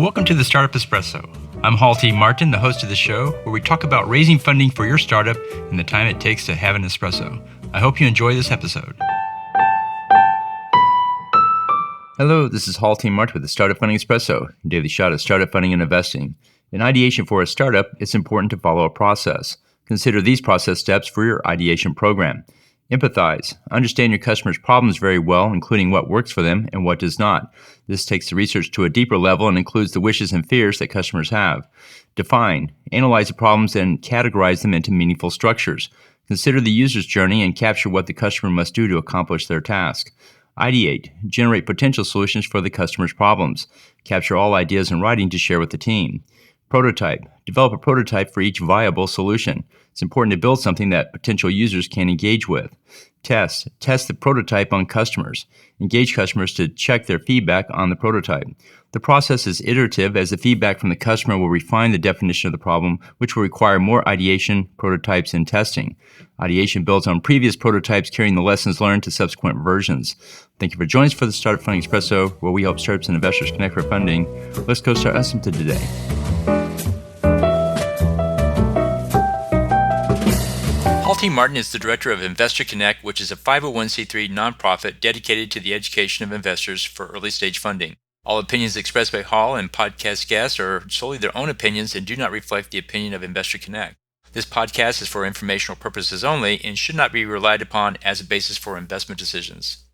Welcome to the Startup Espresso. I'm Hall T. Martin, the host of the show, where we talk about raising funding for your startup and the time it takes to have an espresso. I hope you enjoy this episode. Hello, this is Hall T. Martin with the Startup Funding Espresso, your daily shot of startup funding and investing. In ideation for a startup, it's important to follow a process. Consider these process steps for your ideation program. Empathize. Understand your customers' problems very well, including what works for them and what does not. This takes the research to a deeper level and includes the wishes and fears that customers have. Define. Analyze the problems and categorize them into meaningful structures. Consider the user's journey and capture what the customer must do to accomplish their task. Ideate. Generate potential solutions for the customer's problems. Capture all ideas in writing to share with the team. Prototype. Develop a prototype for each viable solution. It's important to build something that potential users can engage with. Test. Test the prototype on customers. Engage customers to check their feedback on the prototype. The process is iterative as the feedback from the customer will refine the definition of the problem, which will require more ideation, prototypes, and testing. Ideation builds on previous prototypes, carrying the lessons learned to subsequent versions. Thank you for joining us for the Startup Funding Espresso, where we help startups and investors connect for funding. Let's go start something today. Hall T. Martin is the director of Investor Connect, which is a 501c3 nonprofit dedicated to the education of investors for early-stage funding. All opinions expressed by Hall and podcast guests are solely their own opinions and do not reflect the opinion of Investor Connect. This podcast is for informational purposes only and should not be relied upon as a basis for investment decisions.